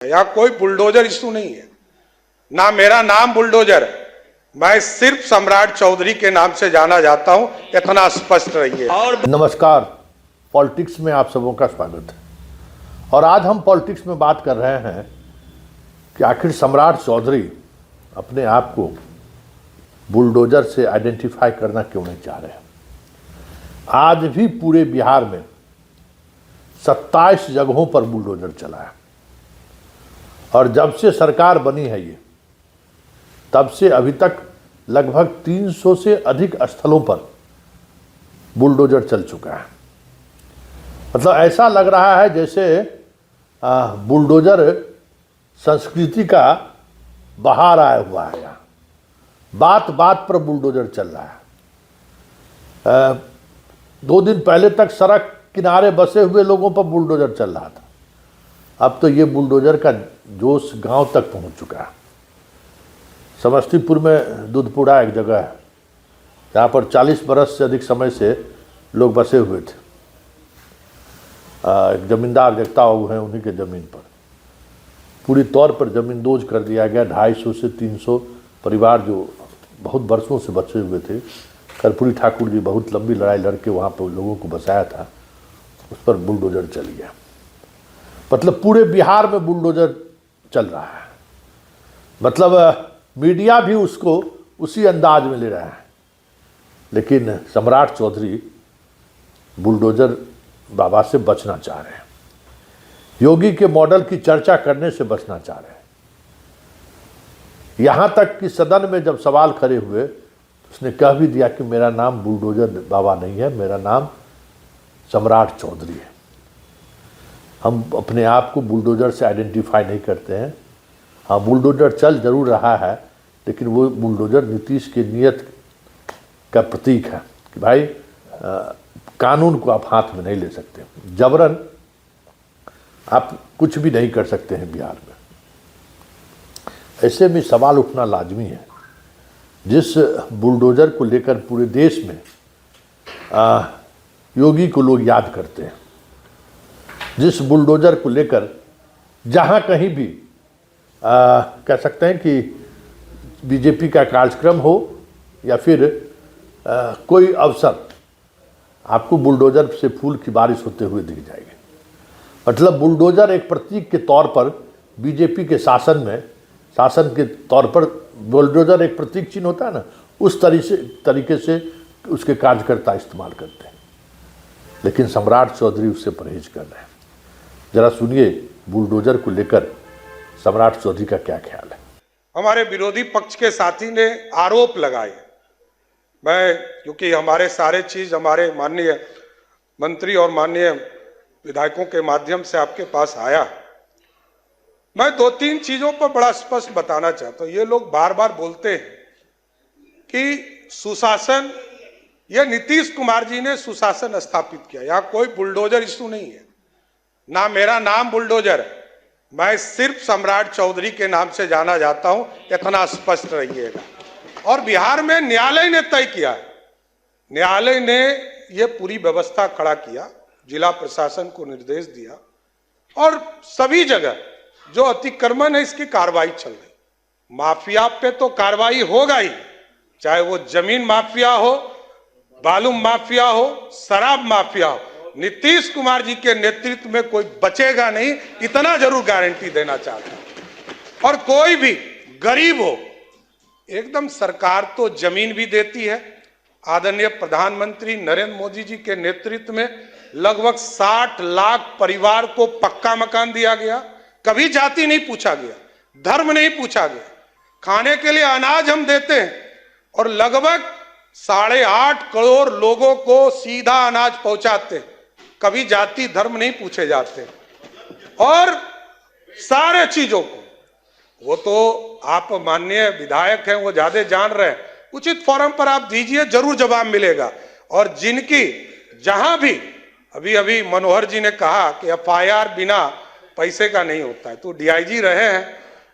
यहाँ कोई bulldozer issue नहीं है, ना मेरा नाम बुलडोजर है। मैं सिर्फ सम्राट चौधरी के नाम से जाना जाता हूं, इतना स्पष्ट रहिए। और नमस्कार, पॉलिटिक्स में आप सबों का स्वागत है। और आज हम पॉलिटिक्स में बात कर रहे हैं कि आखिर सम्राट चौधरी अपने आप को बुलडोजर से आइडेंटिफाई करना क्यों नहीं चाह रहे हैं। आज भी पूरे बिहार में 27 जगहों पर बुलडोजर चला है और जब से सरकार बनी है ये, तब से अभी तक लगभग 300 से अधिक स्थलों पर बुलडोजर चल चुका है। मतलब ऐसा लग रहा है जैसे बुलडोजर संस्कृति का बहार आया हुआ है। यहाँ बात बात पर बुलडोजर चल रहा है। 2 दिन पहले तक सड़क किनारे बसे हुए लोगों पर बुलडोजर चल रहा था, अब तो ये बुलडोजर का जोश गांव तक पहुंच चुका है। समस्तीपुर में दूधपुरा एक जगह है जहाँ पर 40 बरस से अधिक समय से लोग बसे हुए थे। एक जमींदार जगता हुए हैं, उन्हीं के ज़मीन पर पूरी तौर पर ज़मीन दोज कर दिया गया। 250 से 300 परिवार जो बहुत बरसों से बचे हुए थे, कर्पूरी ठाकुर जी बहुत लंबी लड़ाई लड़के वहाँ पर लोगों को बसाया था, उस पर बुलडोजर चल गया। मतलब पूरे बिहार में बुलडोजर चल रहा है। मतलब मीडिया भी उसको उसी अंदाज में ले रहा है, लेकिन सम्राट चौधरी बुलडोजर बाबा से बचना चाह रहे हैं। योगी के मॉडल की चर्चा करने से बचना चाह रहे हैं। यहां तक कि सदन में जब सवाल खड़े हुए, उसने कह भी दिया कि मेरा नाम बुलडोजर बाबा नहीं है, मेरा नाम सम्राट चौधरी है। हम अपने आप को बुलडोजर से आइडेंटिफाई नहीं करते हैं। हाँ, बुलडोजर चल जरूर रहा है, लेकिन वो बुलडोजर नीतीश की नीयत का प्रतीक है कि भाई कानून को आप हाथ में नहीं ले सकते, जबरन आप कुछ भी नहीं कर सकते हैं बिहार में। ऐसे में सवाल उठना लाजमी है। जिस बुलडोजर को लेकर पूरे देश में योगी को लोग याद करते हैं, जिस बुलडोजर को लेकर जहां कहीं भी कह सकते हैं कि बीजेपी का कार्यक्रम हो या फिर कोई अवसर, आपको बुलडोजर से फूल की बारिश होते हुए दिख जाएगी। मतलब बुलडोजर एक प्रतीक के तौर पर बीजेपी के शासन के तौर पर बुलडोजर एक प्रतीक चिन्ह होता है ना, उस तरीके से उसके कार्यकर्ता इस्तेमाल करते हैं। लेकिन सम्राट चौधरी उससे परहेज कर रहे हैं। जरा सुनिए बुलडोजर को लेकर सम्राट चौधरी का क्या ख्याल है। हमारे विरोधी पक्ष के साथी ने आरोप लगाए, मैं क्योंकि हमारे सारे चीज हमारे माननीय मंत्री और माननीय विधायकों के माध्यम से आपके पास आया, मैं 2-3 चीजों पर बड़ा स्पष्ट बताना चाहता हूं। ये लोग बार बार बोलते हैं कि सुशासन, ये नीतीश कुमार जी ने सुशासन स्थापित किया। यहाँ कोई बुलडोजर इशू नहीं है, ना मेरा नाम बुलडोजर है। मैं सिर्फ सम्राट चौधरी के नाम से जाना जाता हूं, इतना स्पष्ट रहिएगा। और बिहार में न्यायालय ने तय किया है, न्यायालय ने यह पूरी व्यवस्था खड़ा किया, जिला प्रशासन को निर्देश दिया और सभी जगह जो अतिक्रमण है इसकी कार्रवाई चल रही। माफिया पे तो कार्रवाई होगा ही, चाहे वो जमीन माफिया हो, बालू माफिया हो, शराब माफिया हो। नीतीश कुमार जी के नेतृत्व में कोई बचेगा नहीं, इतना जरूर गारंटी देना चाहता हूं। और कोई भी गरीब हो, एकदम सरकार तो जमीन भी देती है। आदरणीय प्रधानमंत्री नरेंद्र मोदी जी के नेतृत्व में लगभग 60 लाख परिवार को पक्का मकान दिया गया। कभी जाति नहीं पूछा गया, धर्म नहीं पूछा गया। खाने के लिए अनाज हम देते हैं और लगभग 8.5 करोड़ लोगों को सीधा अनाज पहुंचाते हैं। कभी जाति धर्म नहीं पूछे जाते। और सारे चीजों को, वो तो आप माननीय विधायक हैं, वो ज्यादा जान रहे हैं, उचित फोरम पर आप दीजिए, जरूर जवाब मिलेगा। और जिनकी जहां भी अभी मनोहर जी ने कहा कि एफआईआर बिना पैसे का नहीं होता है, तो डीआईजी रहे हैं,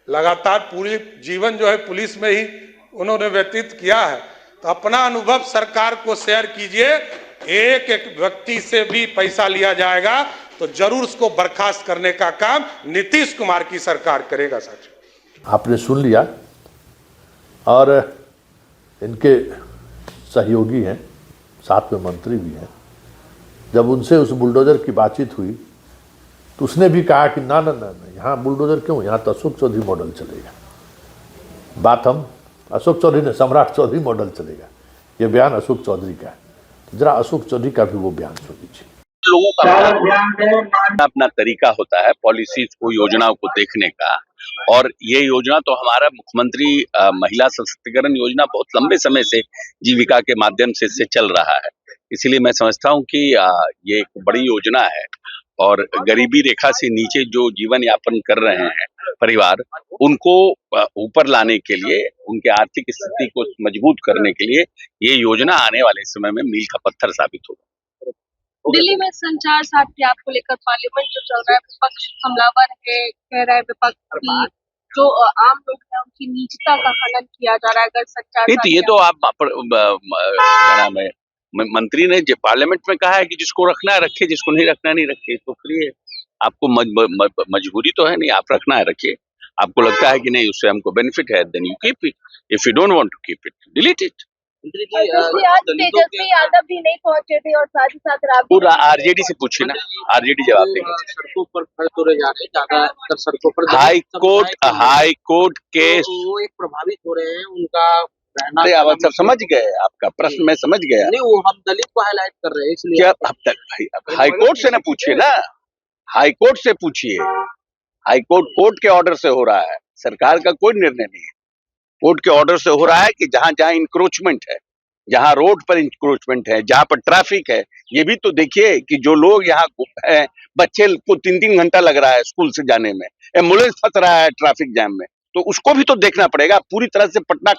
लगातार पूरी जीवन जो है पुलिस में ही उन्होंने व्यतीत किया है, तो अपना अनुभव सरकार को शेयर कीजिए। एक एक व्यक्ति से भी पैसा लिया जाएगा तो जरूर उसको बर्खास्त करने का काम नीतीश कुमार की सरकार करेगा साथियों। आपने सुन लिया, और इनके सहयोगी हैं, साथ में मंत्री भी हैं। जब उनसे उस बुलडोजर की बातचीत हुई तो उसने भी कहा कि ना ना ना ना, यहाँ बुलडोजर क्यों, यहाँ तो अशोक चौधरी मॉडल चलेगा। बात हम अशोक चौधरी ने, सम्राट चौधरी मॉडल चलेगा। ये बयान अशोक चौधरी का है। जरा अशोक चौधरी का भी वो बयान सुन लीजिए। लोगों का अपना तरीका होता है पॉलिसीज को, योजनाओं को देखने का, और ये योजना तो हमारा मुख्यमंत्री महिला सशक्तिकरण योजना बहुत लंबे समय से जीविका के माध्यम से चल रहा है। इसीलिए मैं समझता हूँ कि ये एक बड़ी योजना है, और गरीबी रेखा से नीचे जो जीवन यापन कर रहे हैं परिवार, उनको ऊपर लाने के लिए, उनके आर्थिक स्थिति को मजबूत करने के लिए ये योजना आने वाले समय में मील का पत्थर साबित होगा। दिल्ली में संचार साथी आपको लेकर पार्लियामेंट जो चल रहा है, विपक्ष हमलावर है, कह रहा है विपक्ष की जो आम लोग हैं उनकी निजता का हनन किया जा रहा है। अगर संचार नहीं तो ये तो आप क्या नाम है, मंत्री ने पार्लियामेंट में कहा है कि जिसको रखना है रखे, जिसको नहीं रखना नहीं रखे। तो फिर ये आपको मजबूरी तो है नहीं, आप रखना है रखिए। आपको लगता है कि नहीं उससे हमको बेनिफिट है, then you keep it. If you don't want to keep it, delete it. आज तेजस्वी यादव भी नहीं पहुंचे थे, और साथ ही साथ पूरा आरजेडी से पूछिए ना, आरजेडी जवाब देंगे। सड़कों पर खड़े तो रह जा रहे, ज्यादातर सड़कों पर हाई कोर्ट के वो एक प्रभावित हो रहे हैं, उनका रहना। अरे आप सब समझ गए, आपका प्रश्न मैं समझ गया। नहीं, वो हम दलित को हाईलाइट कर रहे हैं इसलिए। क्या अब तक भाई हाईकोर्ट से ना पूछिए ना, हाईकोर्ट से पूछिए। हाईकोर्ट कोर्ट के ऑर्डर से हो रहा है, सरकार का कोई निर्णय नहीं है। कोर्ट के ऑर्डर से हो रहा है कि जहां जहां इंक्रोचमेंट है, जहां रोड पर इंक्रोचमेंट है, जहां पर ट्रैफिक है, ये भी तो देखिए कि जो लोग यहाँ हैं, बच्चे को 3-3 घंटा लग रहा है स्कूल से जाने में, एम्बुलेंस फंस रहा है ट्रैफिक जैम में, तो उसको भी तो देखना पड़ेगा। पूरी तरह से पटना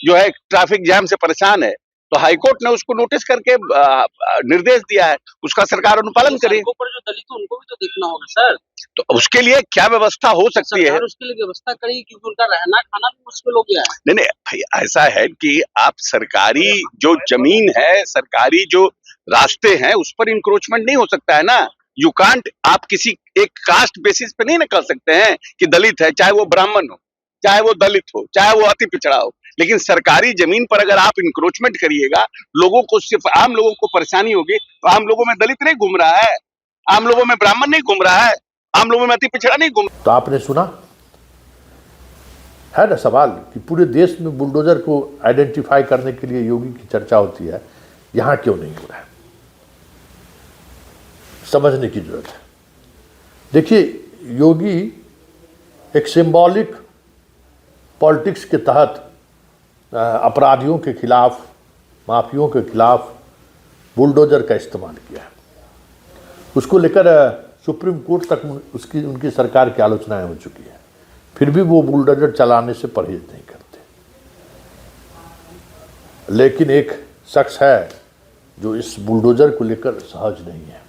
जो है ट्रैफिक जैम से परेशान है, तो हाईकोर्ट ने उसको नोटिस करके निर्देश दिया है, उसका सरकार अनुपालन करे। पर जो दलित है उनको भी तो देखना होगा सर। तो उसके लिए क्या व्यवस्था हो सकती है? उसके लिए व्यवस्था करेगी, क्योंकि उनका रहना खाना भी मुश्किल हो गया है। नहीं नहीं भाई, ऐसा है कि आप सरकारी जो जमीन है, सरकारी जो रास्ते हैं, उस पर इंक्रोचमेंट नहीं हो सकता है ना। यू कांट, आप किसी एक कास्ट बेसिस पे नहीं ना कर सकते हैं कि दलित है, चाहे वो ब्राह्मण हो, चाहे वो दलित हो, चाहे वो अति पिछड़ा हो। लेकिन सरकारी जमीन पर अगर आप इंक्रोचमेंट करिएगा, लोगों को, सिर्फ आम लोगों को परेशानी होगी। तो आम लोगों में दलित नहीं घूम रहा है, आम लोगों में ब्राह्मण नहीं घूम रहा है, आम लोगों में अति पिछड़ा नहीं घूम। तो आपने सुना है ना सवाल कि पूरे देश में बुलडोजर को आइडेंटिफाई करने के लिए योगी की चर्चा होती है, यहां क्यों नहीं हो रहा है? समझने की जरूरत है। देखिए, योगी एक सिंबॉलिक पॉलिटिक्स के तहत अपराधियों के खिलाफ, माफियों के खिलाफ बुलडोजर का इस्तेमाल किया है। उसको लेकर सुप्रीम कोर्ट तक उनकी सरकार की आलोचनाएं हो चुकी है, फिर भी वो बुलडोजर चलाने से परहेज नहीं करते। लेकिन एक शख्स है जो इस बुलडोजर को लेकर सहज नहीं है।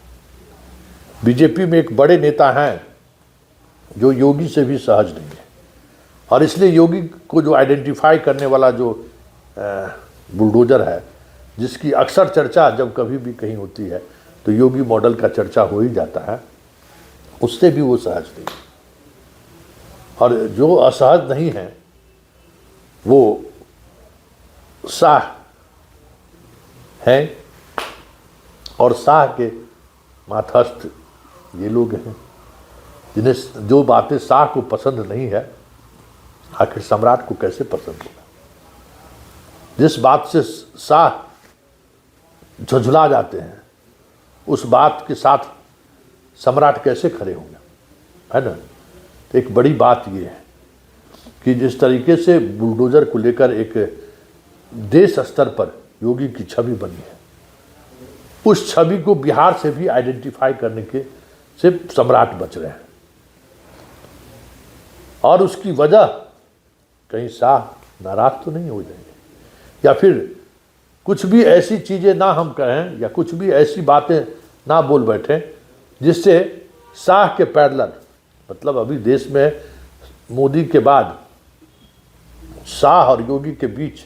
बीजेपी में एक बड़े नेता हैं जो योगी से भी सहज नहीं है, और इसलिए योगी को जो आइडेंटिफाई करने वाला जो बुलडोजर है, जिसकी अक्सर चर्चा जब कभी भी कहीं होती है तो योगी मॉडल का चर्चा हो ही जाता है, उससे भी वो सहज नहीं। और जो असहज नहीं है वो शाह हैं, और शाह के मातहस्त ये लोग हैं जिन्हें जो बातें शाह को पसंद नहीं है, आखिर सम्राट को कैसे पसंद होगा? जिस बात से शाह झुंझला जाते हैं, उस बात के साथ सम्राट कैसे खड़े होंगे, है ना? तो एक बड़ी बात ये है कि जिस तरीके से बुलडोजर को लेकर एक देश स्तर पर योगी की छवि बनी है, उस छवि को बिहार से भी आइडेंटिफाई करने के से सम्राट बच रहे हैं। और उसकी वजह कहीं शाह नाराज तो नहीं हो जाएंगे, या फिर कुछ भी ऐसी चीज़ें ना हम कहें, या कुछ भी ऐसी बातें ना बोल बैठें जिससे शाह के पैरेलल, मतलब अभी देश में मोदी के बाद शाह और योगी के बीच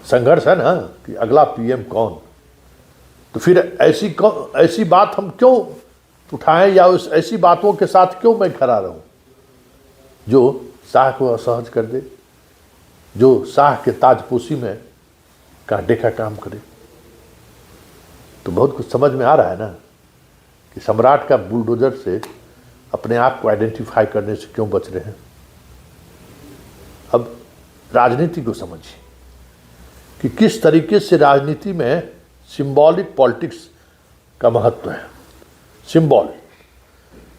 संघर्ष है ना कि अगला पीएम कौन। तो फिर ऐसी बात हम क्यों उठाएं या उस ऐसी बातों के साथ क्यों मैं खड़ा रहूं जो शाह को असहज कर दे, जो शाह के ताजपोशी में कांटे का काम करे। तो बहुत कुछ समझ में आ रहा है ना कि सम्राट का बुलडोजर से अपने आप को आइडेंटिफाई करने से क्यों बच रहे हैं। अब राजनीति को समझिए कि किस तरीके से राजनीति में सिंबॉलिक पॉलिटिक्स का महत्व है। सिंबल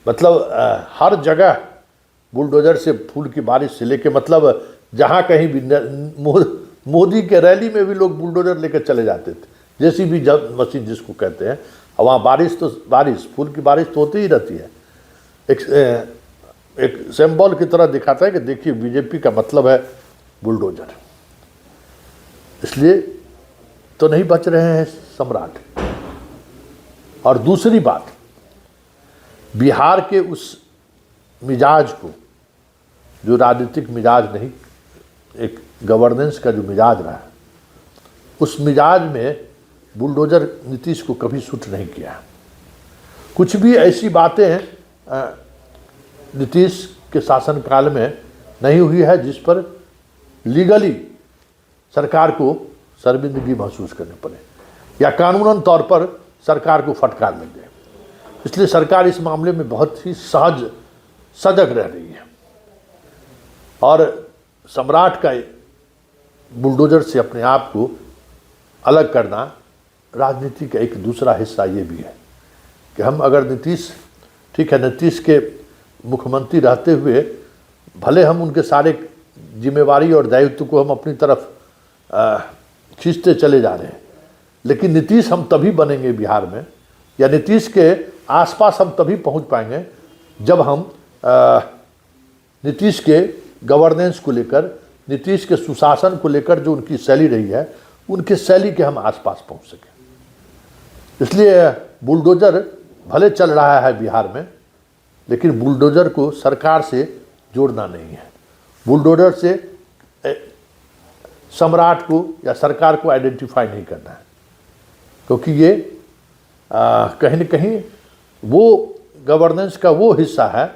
मतलब हर जगह बुलडोजर से फूल की बारिश से लेके, मतलब जहाँ कहीं भी मोदी के रैली में भी लोग बुलडोजर लेकर चले जाते थे, जैसी भी जब मशीन जिसको कहते हैं। वहाँ बारिश तो बारिश, फूल की बारिश तो होती ही रहती है। एक सिंबल की तरह दिखाता है कि देखिए बीजेपी का मतलब है बुलडोजर। इसलिए तो नहीं बच रहे हैं सम्राट। और दूसरी बात, बिहार के उस मिजाज को, जो राजनीतिक मिजाज नहीं, एक गवर्नेंस का जो मिजाज रहा है, उस मिजाज में बुलडोजर नीतीश को कभी सूट नहीं किया। कुछ भी ऐसी बातें नीतीश के शासनकाल में नहीं हुई है जिस पर लीगली सरकार को शर्मिंदगी महसूस करनी पड़े या कानूनन तौर पर सरकार को फटकार लग जाए। इसलिए सरकार इस मामले में बहुत ही सजग रह रही है। और सम्राट का बुलडोजर से अपने आप को अलग करना राजनीति का एक दूसरा हिस्सा ये भी है कि हम अगर नीतीश, ठीक है, नीतीश के मुख्यमंत्री रहते हुए भले हम उनके सारे जिम्मेवारी और दायित्व को हम अपनी तरफ खींचते चले जा रहे हैं, लेकिन नीतीश हम तभी बनेंगे बिहार में, या नीतीश के आसपास हम तभी पहुंच पाएंगे जब हम नीतीश के गवर्नेंस को लेकर, नीतीश के सुशासन को लेकर जो उनकी शैली रही है, उनके शैली के हम आसपास पहुंच सकें। इसलिए बुलडोजर भले चल रहा है बिहार में, लेकिन बुलडोजर को सरकार से जोड़ना नहीं है। बुलडोजर से सम्राट को या सरकार को आइडेंटिफाई नहीं करना है, क्योंकि ये कहीं न कहीं वो गवर्नेंस का वो हिस्सा है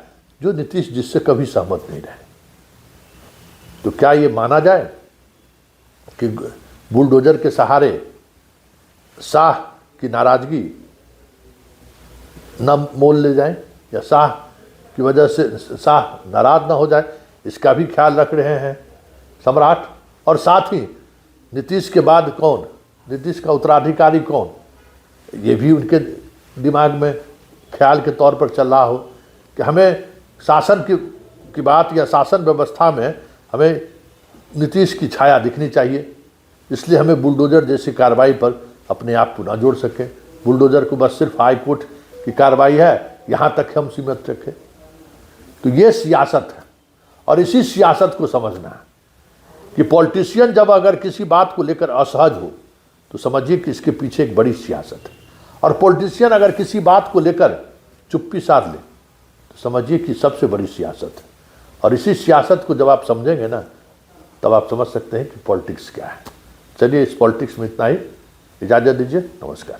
जो नीतीश जिससे कभी सहमत नहीं रहे। तो क्या ये माना जाए कि बुलडोजर के सहारे शाह की नाराजगी न मोल ले जाएं या शाह की वजह से शाह नाराज ना हो जाए, इसका भी ख्याल रख रहे हैं सम्राट। और साथ ही नीतीश के बाद कौन, नीतीश का उत्तराधिकारी कौन, ये भी उनके दिमाग में ख्याल के तौर पर चल रहा हो कि हमें शासन की बात या शासन व्यवस्था में हमें नीतीश की छाया दिखनी चाहिए। इसलिए हमें बुलडोजर जैसी कार्रवाई पर अपने आप को ना जोड़ सकें। बुलडोजर को बस सिर्फ हाई कोर्ट की कार्रवाई है, यहाँ तक हम सीमित रखें। तो ये सियासत है, और इसी सियासत को समझना है कि पॉलिटिशियन जब अगर किसी बात को लेकर असहज हो तो समझिए कि इसके पीछे एक बड़ी सियासत है, और पॉलिटिशियन अगर किसी बात को लेकर चुप्पी साध ले तो समझिए कि सबसे बड़ी सियासत है। और इसी सियासत को जब आप समझेंगे ना, तब आप समझ सकते हैं कि पॉलिटिक्स क्या है। चलिए, इस पॉलिटिक्स में इतना ही, इजाज़त दीजिए, नमस्कार।